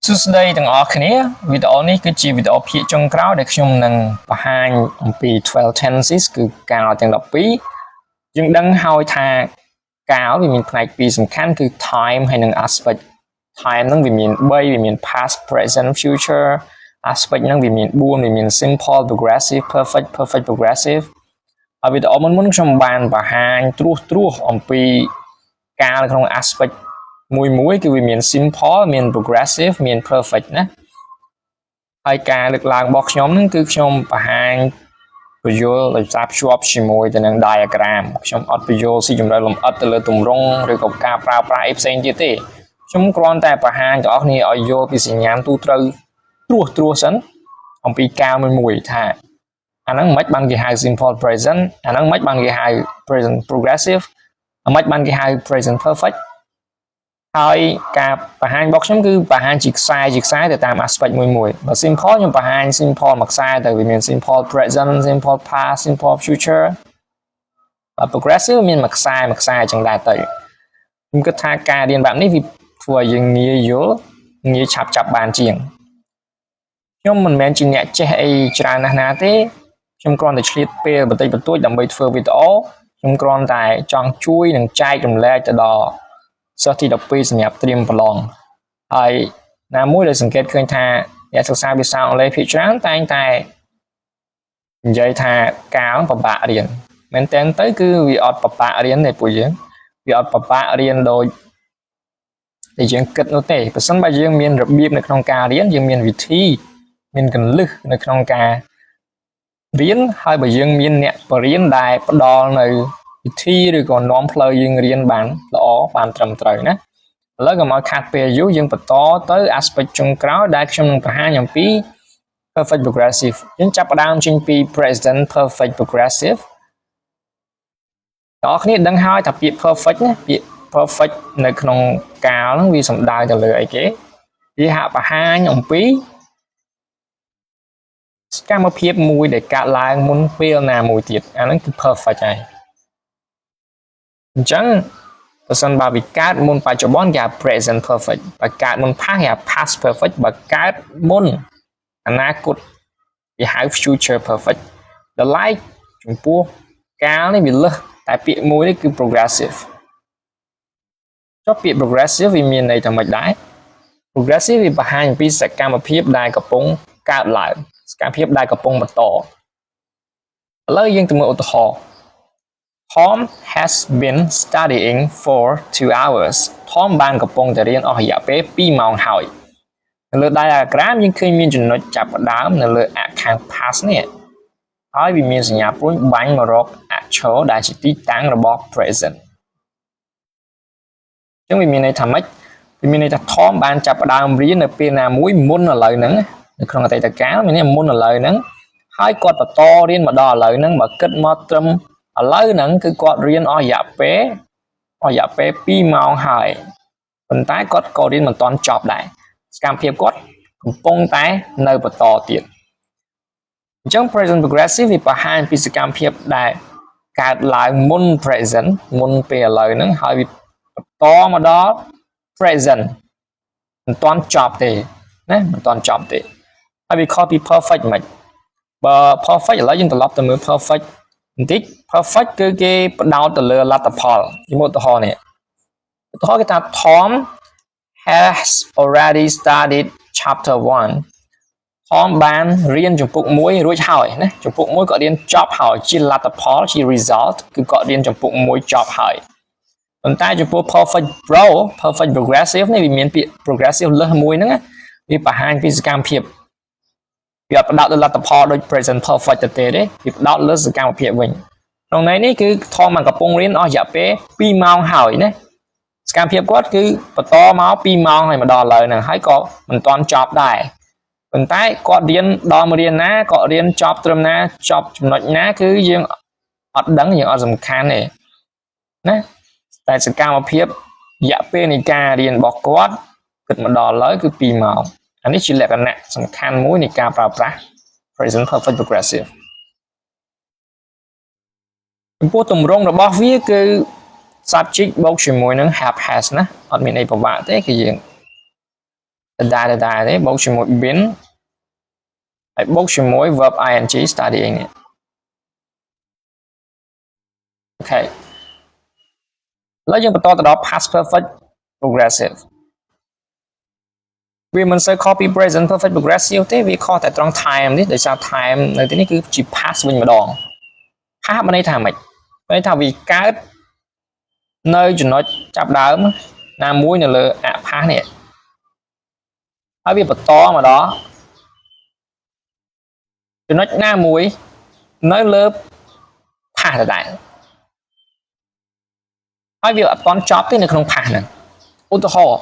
សួស្តីទាំងអស់គ្នាវីដេអូនេះគឺជាវីដេអូភាគចុងក្រោយដែលខ្ញុំនឹងបង្ហាញអំពី12 tenses គឺកាលទាំង12យើងដឹងហើយថាកាលវាមានផ្នែកពីរសំខាន់គឺ time ហើយនិង aspect time ហ្នឹងវាមាន3វាមាន past present future aspect ហ្នឹងវាមាន4វាមាន simple progressive perfect progressive ហើយវីដេអូមុនខ្ញុំបានបង្ហាញត្រួសអំពីកាលក្នុង aspect មួយគឺវាមាន simple មាន progressive មាន perfect ណាហើយការលើកឡើងរបស់ខ្ញុំហ្នឹងគឺខ្ញុំបង្ហាញពន្យល់ដោយសារភ្ជាប់ជាមួយទៅនឹង diagram ខ្ញុំអត់ពន្យល់ស៊ីជម្រៅលម្អិតទៅលើទម្រង់ឬក៏ការប្រើប្រាស់អីផ្សេងទៀតទេខ្ញុំគ្រាន់តែបង្ហាញដល់អ្នកគ្នាឲ្យយល់ពីសញ្ញាទូត្រូវត្រួសសិនអំពីកាលមួយថាអាហ្នឹងមិនបានគេហៅ simple present អាហ្នឹងមិនបានគេហៅ present progressive អាមិនបានគេហៅ present perfect ហើយការបង្ហាញរបស់ខ្ញុំគឺបង្ហាញជាខ្សែទៅតាម aspect មួយបើ simple ខ្ញុំបង្ហាញ simple មួយខ្សែទៅវាមាន simple present simple past simple future បើ progressive មានមួយខ្សែអញ្ចឹងដែរទៅខ្ញុំគិតថាការរៀនបែបនេះវាធ្វើឲ្យយើងងាយយល់ងាយឆាប់ចាប់បានជាងខ្ញុំមិនមែនជាអ្នកចេះអីច្រើនណាស់ណាទេខ្ញុំគ្រាន់តែឆ្លៀតពេលបន្តិចបន្តួចដើម្បីធ្វើវីដេអូខ្ញុំគ្រាន់តែចង់ជួយនិងចែករំលែកទៅដល់សិស្សទី12សម្រាប់ត្រៀមប្រឡងហើយណាមួយដែលសង្កេតឃើញថាអ្នកសិក្សាភាសាអង់គ្លេសភាគច្រើនតែងតែនិយាយថាកាលពិបាករៀនមែនតើទៅគឺវាអត់ពិបាករៀនទេពួកយើងវាអត់ពិបាករៀនដូចតែយើងគិតនោះទេបើសិនបើយើងមានរបៀបនៅក្នុងការរៀនយើងមានវិធីមានកលឹះនៅក្នុងការរៀនហើយបើយើងមានអ្នកបរៀនដែលផ្ដល់នៅវិធីឬក៏នាំផ្លូវយើងរៀនបានល្អបានត្រឹមត្រូវណាឥឡូវកុំឲ្យខាត់ពេលយូរយើងបន្តទៅ aspect ចុងក្រោយដែលខ្ញុំនឹងបង្ហាញអំពី perfect progressive យើងចាប់ផ្ដើមចេញពី present perfect progressive បងប្អូនដឹងហើយថាពាក្យ perfect ណាពាក្យ perfect នៅក្នុងកាលហ្នឹងវាសំដៅទៅលើអីគេវាហាក់បង្ហាញអំពីសកម្មភាពមួយដែលកើតឡើងមុនពេលណាមួយទៀតអាហ្នឹងគឺ perfect ហើយអញ្ចឹងបើសិនបើវាកើតមុនបច្ចុប្បន្នគេហៅ present perfect បើកើតមុន past គេហៅ past perfect បើកើតមុនអនាគតគេហៅ future perfect ដល់ឡែកចំពោះកាលនេះវាលើសតែពាក្យមួយនេះគឺ progressive ចុះពាក្យ progressive វាមានន័យថាម៉េចដែរ progressive វាបង្ហាញអំពីសកម្មភាពដែលកំពុងកើតឡើងសកម្មភាពដែលកំពុងបន្តឥឡូវយើងទៅមើលឧទាហរណ៍Tom has been studying for 2 hours. Tom បានកំពុងតែរៀនអស់រយៈពេល2ម៉ោងហើយនៅលើ diagram យើងឃើញមានចំណុចចាប់ផ្ដើមនៅលើអក្សរ past នេះហើយវាមានសញ្ញាព្រួញបាញ់មករកអក្សរដែលជាទីតាំងរបស់ present អញ្ចឹងវាមានន័យថាម៉េចវាមានន័យថា Tom បានចាប់ផ្ដើមរៀននៅពេលណាមួយមុនឥឡូវហ្នឹងនៅក្នុងអតីតកាលមានន័យមុនឥឡូវហ្នឹងហើយគាត់បន្តរៀនមកដល់ឥឡូវហ្នឹងបើគិតមកត្រឹមឥឡូវហ្នឹងគឺគាត់រៀនអស់រយៈពេល2ម៉ោងហើយប៉ុន្តែគាត់ក៏រៀនមិនទាន់ចប់ដែរសកម្មភាពគាត់កំពុងតែនៅបន្តទៀតអញ្ចឹង present progressive វាបង្ហាញពីសកម្មភាពដែលកើតឡើងមុន present មុនពេលឥឡូវហ្នឹងហើយវាបន្តមកដល់ present មិនទាន់ចប់ទេណាមិនទាន់ចប់ទេហើយវាខុសពី perfect មិនបើ perfect ឥឡូវយើងត្រឡប់ទៅមើល perfectបន្តិច perfect គឺគេផ្ដោតទៅលើលទ្ធផលជាឧទាហរណ៍នេះឧទាហរណ៍គេថា Tom has already studied chapter 1 Tom បានរៀនជំពូក1រួចហើយណាជំពូក1គាត់រៀនចប់ហើយជាលទ្ធផលជា result គឺគាត់រៀនជំពូក1ចប់ហើយប៉ុន្តែចំពោះ perfect progressive នេះវាមានពាក្យ progressive លើសមួយហ្នឹងវាបង្ហាញពីសកម្មភាពវាអត់ផ្ដោតលើលទ្ធផលដូច present perfect ទៅទេវាផ្ដោតលើសកម្មភាពវិញក្នុងន័យនេះគឺ Tom បានកំពុងរៀនអស់រយៈពេល2ម៉ោងហើយណាសកម្មភាពគាត់គឺបន្តមក2ម៉ោងហើយមកដល់ឥឡូវហ្នឹងហើយក៏មិនទាន់ចប់ដែរប៉ុន្តែគាត់រៀនដល់មករៀនណាគាត់រៀនចប់ត្រឹមណាចប់ចំណុចណាគឺយើងអត់ដឹងយើងអត់សំខាន់ទេណាតែសកម្មភាពរយៈពេលនៃការរៀនរបស់គាត់គិតមកដល់ឥឡូវគឺ2ម៉ោងអានេះជាលក្ខណៈសំខាន់មួយនៃការប្រើប្រាស់ present perfect progressive ចំពោះទម្រង់របស់វាគឺ subject បូកជាមួយនឹង have has ណាអត់មានអីពិបាកទេគឺយើង ដែរទេបូកជាមួយ been ហើយបូកជាមួយ verb ing studying នេះអូខេឥឡូវយើងបន្តទៅដល់ past perfect progressive វាមិនសូវខុសពី present perfect progressive ទេវាខុសតែត្រង់ time នេះដោយសារ time នៅទីនេះគឺជា past វិញម្ដង past មានន័យថាម៉េចមានន័យថាវាកើតនៅចំណុចចាប់ដើមណាមួយនៅលើអ past នេះហើយវាបន្តមកដល់ចំណុចណាមួយនៅលើ past ដដែលហើយវាអត់ទាន់ចប់ទេនៅក្នុង past ហ្នឹងឧទាហរណ៍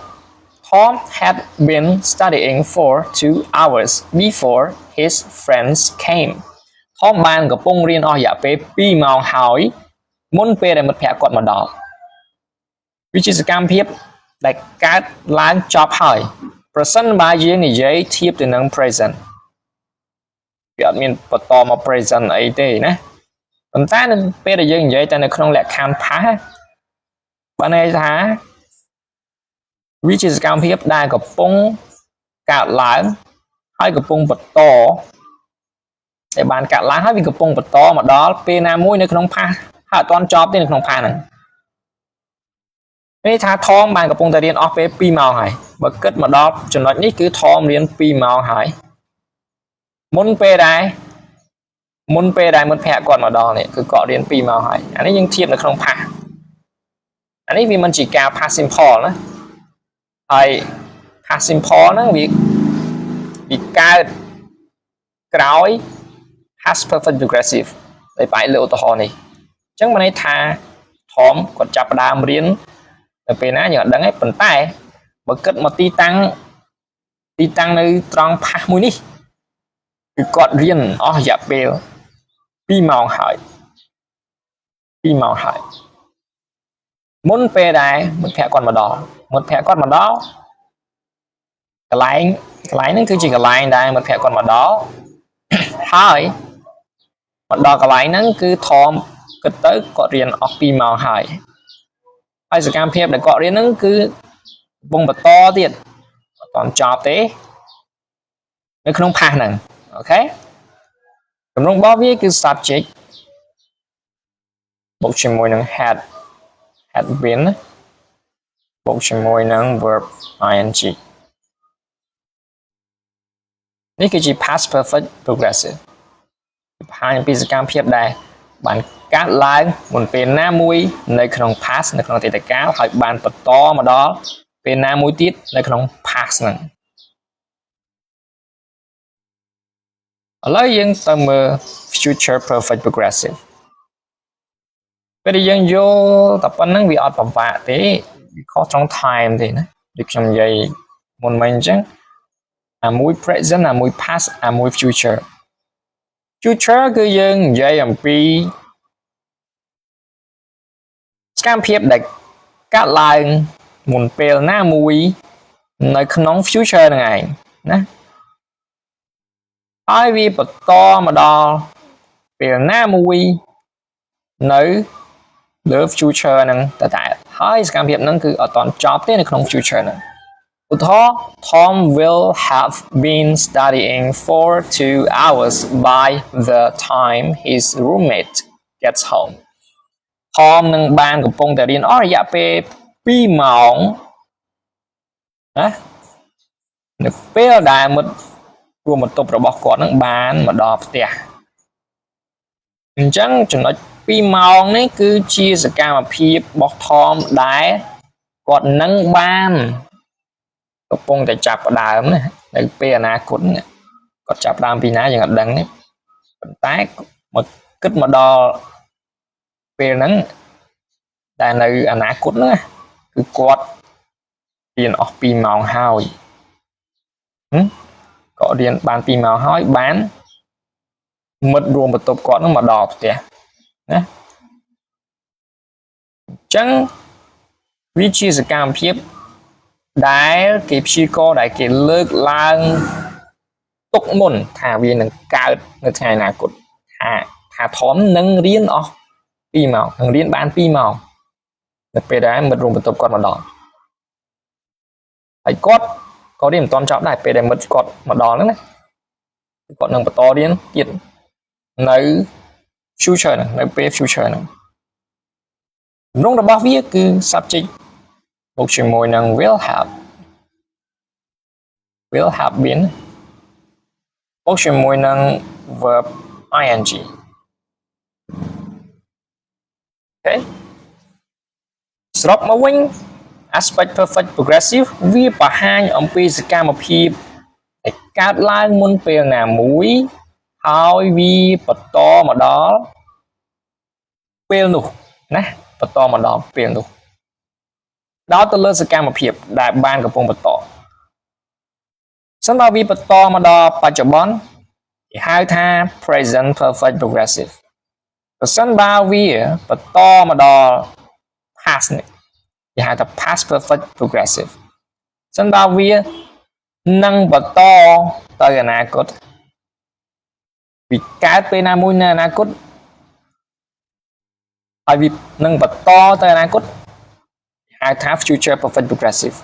Tom had been studying for 2 hours before his friends came Tom បានកំពុងរៀនអស់រយៈពេល2ម៉ោងហើយមុនពេលដែលមិត្តភ័ក្តិគាត់មកដល់វាជាសកម្មភាពដែលកើតឡើងចប់ហើយប្រសិនបើយើងនិយាយធៀបទៅនឹង present វាអត់មានបន្តមក present អីទេណាប៉ុន្តែនៅពេលដែលយើងនិយាយតែនៅក្នុងលក្ខខណ្ឌ past បានន័យថាវាជាសកម្មភាពដែលកំពុងកើតឡើងហើយកំពុងបន្តដែលបានកើតឡើងហើយវាកំពុងបន្តមកដល់ពេលណាមួយនៅក្នុង past ហើយអត់ទាន់ចប់ទេនៅក្នុង past ហ្នឹងនេះថា Tom បានកំពុងតែរៀនអស់ពេល2ម៉ោងហើយបើគិតមកដល់ចំណុចនេះគឺ Tom រៀន2ម៉ោងហើយមុនពេលដែលមិត្តភ័ក្តិគាត់មកដល់នេះគឺគាត់រៀន2ម៉ោងហើយអានេះយើងធៀបនៅក្នុង past អានេះវាមិនជាការ past simple ណាហើយ past simple ហ្នឹងវាកើតក្រោយ past perfect progressive ដែលផ្អែកលើឧទាហរណ៍នេះអញ្ចឹងមានន័យថា Tom គាត់ចាប់ផ្ដើមរៀននៅពេលណាយើងអត់ដឹងទេប៉ុន្តែបើគិតមកទីតាំងនៅត្រង់ past មួយនេះគឺគាត់រៀនអស់រយៈពេល2ម៉ោងហើយមុនពេលដែលមិត្តភ័ក្តិគាត់មកដល់កន្លែងហ្នឹងគឺជាកន្លែងដែលមិត្តភ័ក្តិគាត់មកដល់ហើយមកដល់កន្លែងហ្នឹងគឺ Tom គិតទៅគាត់រៀនអស់2ម៉ោងហើយសកម្មភាពដែលគាត់រៀនហ្នឹងគឺកំពុងបន្តទៀតអត់ទាន់ចប់ទេនៅក្នុង past ហ្នឹងអូខេទម្រង់របស់វាគឺ subject បូកជាមួយនឹង had been បូកជាមួយនឹង verb ing នេះគឺជា past perfect progressive បង្ហាញពីសកម្មភាពដែលបានកើតឡើងមុនពេលណាមួយនៅក្នុង past នៅក្នុងអតីតកាលហើយបានបន្តមកដល់ពេលណាមួយទៀតនៅក្នុង past ហ្នឹងឥឡូវយើងទៅមើល future perfect progressive ពេលយើងយល់តែប៉ុណ្្នឹងវាអត់ពិបាកទេវាខុសត្រង់ time ទេណាដូចខ្ញុំនិយាយមុនមិញអញ្ចឹងអាមួយ present អាមួយ past អាមួយ future គឺយើងនិយាយអំពីសកម្មភាពដែលកើតឡើងមុនពេលណាមួយនៅក្នុង future ហ្នឹងឯងណាហើយវាបន្តមកដល់ពេលណាមួយនៅលើ future ហ្នឹងតែហើយសកម្មភាពហ្នឹងគឺអត់ទាន់ចប់ទេនៅក្នុង future ហ្នឹងឧទាហរណ៍ Tom will have been studying for 2 hours by the time his roommate gets home Tom នឹងបានកំពុងតែរៀនអស់រយៈពេល2ម៉ោងណានៅពេលដែលមិត្តរួមបន្ទប់របស់គាត់នឹងបានមកដល់ផ្ទះអញ្ចឹងចំណុច2ម៉ោងនេះគឺជាសកម្មភាពរបស់ Tom ដែលគាត់នឹងបានកំពុងតែចាប់ផ្ដើមណានៅពេលអនាគតគាត់ចាប់ផ្ដើមពីណាយើងអត់ដឹងទេប៉ុន្តែមកគិតមកដល់ពេលហ្នឹងតែនៅអនាគតហ្នឹងគឺគាត់រៀនអស់2ម៉ោងហើយគាត់រៀនបាន2ម៉ោងហើយបានមិត្តរួមបន្ទប់គាត់នឹងមកដល់ផ្ទះណាអញ្ចឹងវាជាសកម្មភាពដែលគេព្យាករណ៍ដែលគេលើកឡើងទុកមុនថាវានឹងកើតនៅថ្ងៃអនាគតថាធំនឹងរៀនអស់2ម៉ោងនឹងរៀនបាន2ម៉ោងនៅពេលដែលមិត្តរួមបន្ទប់គាត់មកដល់ហើយគាត់ có điểm toàn trọng đại về để mất cọt mà đòn nữa này còn nâng to điên tiết nơi future này nơi về future này nông đã bao viết cứ subject một chuyện môi năng will have biến một chuyện môi năng verb ing ok srop mà wing aspect perfect progressive vì bà hai ông pi sẽ ca một phim để cắt lại muốn về ngà mũi hỏi vì bật to mà đóពេលនោះណាបន្តមកដល់ពេលនោះដល់ទៅលើសកម្មភាពដែលបានកំពុងបន្តសម្រាប់វាបន្តមកដល់បច្ចុប្បន្នគេហៅថា present perfect progressive ប្រសិនបើវាបន្តមកដល់ past នេះគេហៅថា past perfect progressive សិនបើវានឹងបន្តទៅអនាគតវាកើតពេលណាមួយនៅអនាគតហើយវានឹងបន្តទៅអនាគតហៅថា future perfect progressive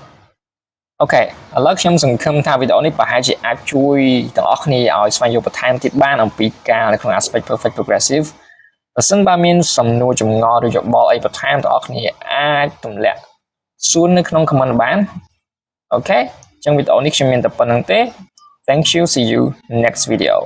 អូខេឥឡូវខ្ញុំសង្ឃឹមថាវីដេអូនេះប្រហែលជាអាចជួយទាំងអស់គ្នាឲ្យស្វែងយល់បន្ថែមទៀតបានអំពីការនៅក្នុង aspect perfect progressive បើសិនបើមានសំណួរចម្ងល់ឬយោបល់អីបន្ថែមទាំងអស់គ្នាអាចទម្លាក់សួរនៅក្នុង comment បានអូខេអញ្ចឹងវីដេអូនេះខ្ញុំមានតែប៉ុណ្្នឹងទេ Thank you see you next video